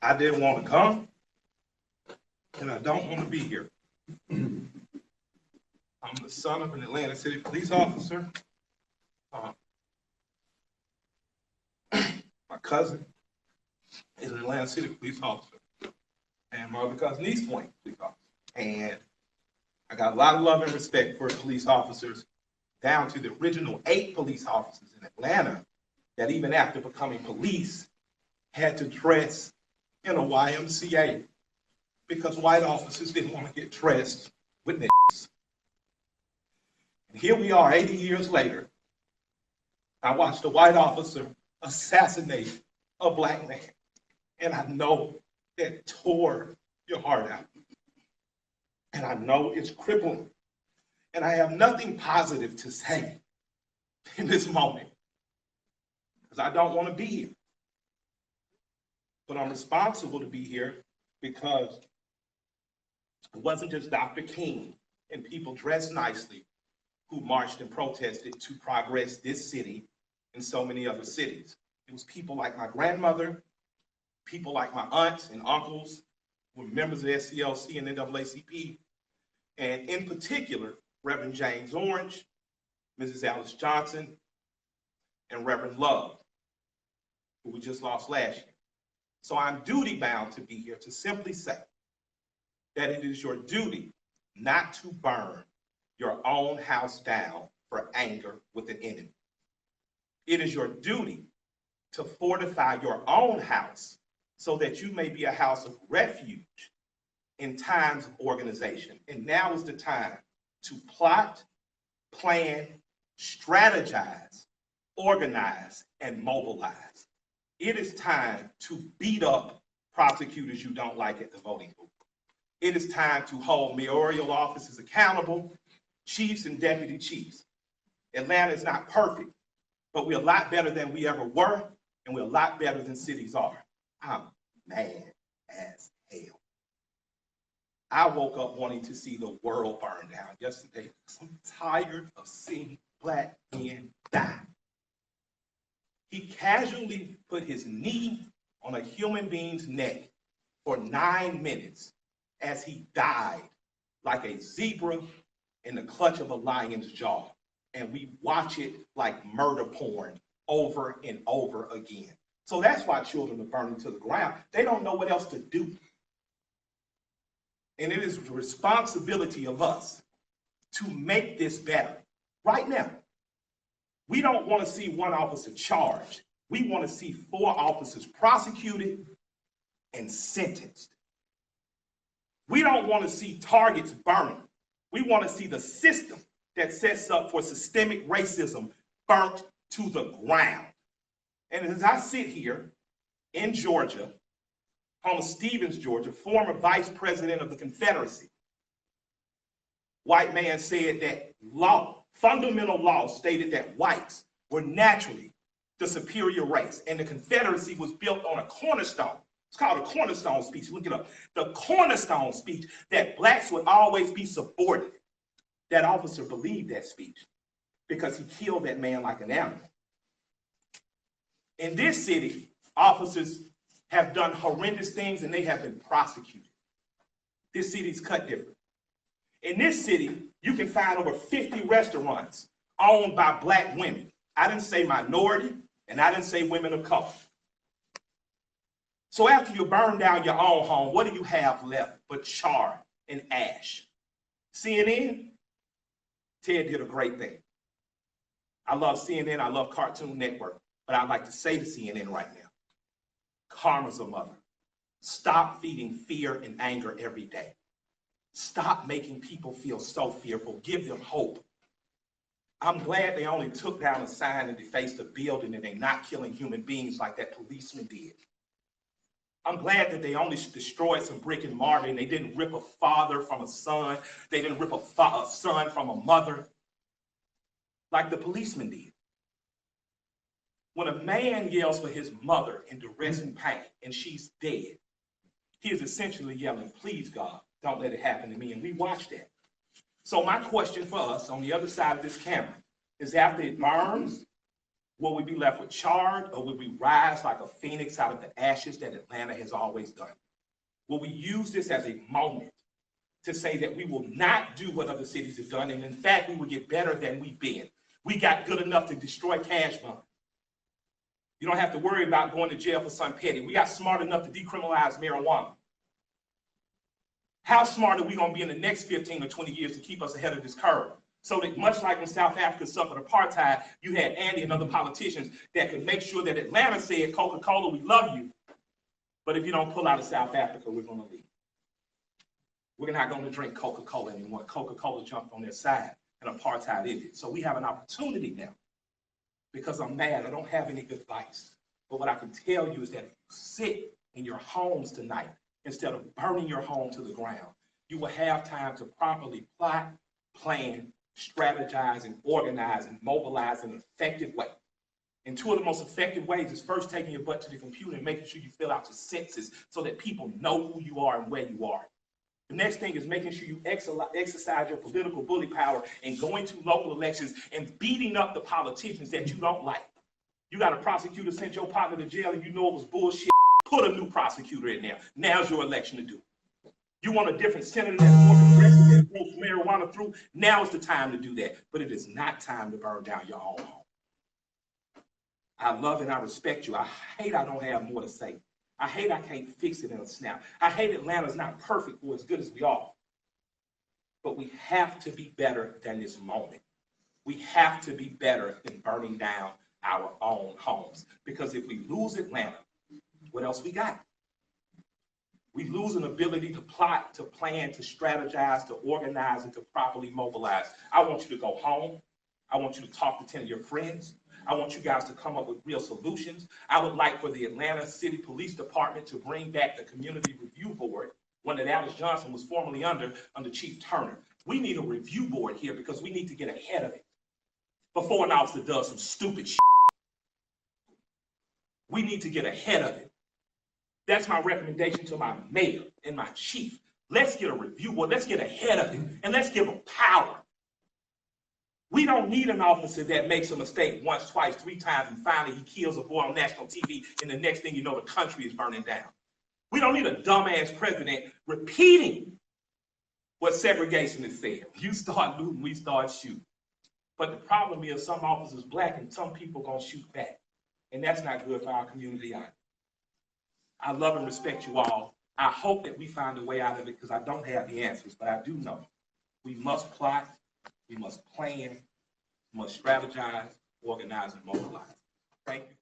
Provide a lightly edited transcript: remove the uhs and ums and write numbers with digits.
I didn't want to come, and I don't want to be here. I'm the son of an Atlanta City police officer. My cousin is an Atlanta City police officer, and my other cousin, East Point police officer. And I got a lot of love and respect for police officers, down to the original 8 police officers in Atlanta that even after becoming police had to dress in a YMCA because white officers didn't want to get dressed with niggas. And here we are 80 years later. I watched a white officer assassinate a black man. And I know that tore your heart out. And I know it's crippling. And I have nothing positive to say in this moment because I don't want to be here. But I'm responsible to be here because it wasn't just Dr. King and people dressed nicely who marched and protested to progress this city and so many other cities. It was people like my grandmother, people like my aunts and uncles who were members of SCLC and NAACP, and in particular, Reverend James Orange, Mrs. Alice Johnson, and Reverend Love, who we just lost last year. So I'm duty bound to be here to simply say that it is your duty not to burn your own house down for anger with an enemy. It is your duty to fortify your own house so that you may be a house of refuge in times of organization. And now is the time to plot, plan, strategize, organize, and mobilize. It is time to beat up prosecutors you don't like at the voting booth. It is time to hold mayoral offices accountable, chiefs and deputy chiefs. Atlanta is not perfect, but we're a lot better than we ever were, and we're a lot better than cities are. I'm mad as hell. I woke up wanting to see the world burn down yesterday because I'm tired of seeing black men die. He casually put his knee on a human being's neck for 9 minutes as he died like a zebra in the clutch of a lion's jaw. And we watch it like murder porn over and over again. So that's why children are burning to the ground. They don't know what else to do. And it is the responsibility of us to make this better right now. We don't want to see one officer charged. We want to see 4 officers prosecuted and sentenced. We don't want to see targets burning. We want to see the system that sets up for systemic racism burnt to the ground. And as I sit here in Georgia, home of Stevens, Georgia, former vice president of the Confederacy, white man said that fundamental law stated that whites were naturally the superior race, and the Confederacy was built on a cornerstone. It's called a cornerstone speech. Look it up. The cornerstone speech that blacks would always be subordinate. That officer believed that speech because he killed that man like an animal. In this city, officers have done horrendous things and they have been prosecuted. This city's cut different. In this city, you can find over 50 restaurants owned by black women. I didn't say minority, and I didn't say women of color. So after you burn down your own home, what do you have left but char and ash? CNN? Ted did a great thing. I love CNN, I love Cartoon Network, but I'd like to say to CNN right now, karma's a mother. Stop feeding fear and anger every day. Stop making people feel so fearful. Give them hope. I'm glad they only took down a sign and defaced a building and they're not killing human beings like that policeman did. I'm glad that they only destroyed some brick and mortar and they didn't rip a father from a son. They didn't rip a son from a mother like the policeman did. When a man yells for his mother in duress and pain and she's dead, he is essentially yelling, please God, don't let it happen to me. And we watch that. So my question for us on the other side of this camera is after it burns, Will we be left with charred, or will we rise like a phoenix out of the ashes that Atlanta has always done? Will we use this as a moment to say that we will not do what other cities have done, and in fact, we will get better than we've been? We got good enough to destroy cash money. You don't have to worry about going to jail for something petty. We got smart enough to decriminalize marijuana. How smart are we going to be in the next 15 or 20 years to keep us ahead of this curve? So that much like when South Africa suffered apartheid, you had Andy and other politicians that could make sure that Atlanta said, Coca-Cola, we love you, but if you don't pull out of South Africa, we're going to leave. We're not going to drink Coca-Cola anymore. Coca-Cola jumped on their side and apartheid ended. So we have an opportunity now. Because I'm mad, I don't have any good advice. But what I can tell you is that if you sit in your homes tonight, instead of burning your home to the ground, you will have time to properly plot, plan, strategize, and organize and mobilize in an effective way. And two of the most effective ways is first taking your butt to the computer and making sure you fill out your census so that people know who you are and where you are. The next thing is making sure you exercise your political bully power and going to local elections and beating up the politicians that you don't like. You got a prosecutor sent your partner to jail and you know it was bullshit. Put a new prosecutor in there. Now's your election to do it. You want a different senator that's more progressive that votes marijuana through. Now is the time to do that. But it is not time to burn down your own home. I love and I respect you. I hate I don't have more to say. I hate I can't fix it in a snap. I hate Atlanta's not perfect or as good as we are. But we have to be better than this moment. We have to be better than burning down our own homes. Because if we lose Atlanta, what else we got? We lose an ability to plot, to plan, to strategize, to organize, and to properly mobilize. I want you to go home. I want you to talk to 10 of your friends. I want you guys to come up with real solutions. I would like for the Atlanta City Police Department to bring back the Community Review Board, one that Alice Johnson was formerly under Chief Turner. We need a review board here because we need to get ahead of it before an officer does some stupid shit. We need to get ahead of it. That's my recommendation to my mayor and my chief. Let's get a review board. Let's get ahead of it, and let's give them power. We don't need an officer that makes a mistake once, twice, 3 times, and finally he kills a boy on national TV, and the next thing you know, the country is burning down. We don't need a dumbass president repeating what segregation has said. You start looting, we start shooting. But the problem is some officers black and some people gonna shoot back. And that's not good for our community either. I love and respect you all. I hope that we find a way out of it because I don't have the answers, but I do know we must plot, we must plan, we must strategize, organize, and mobilize. Thank you.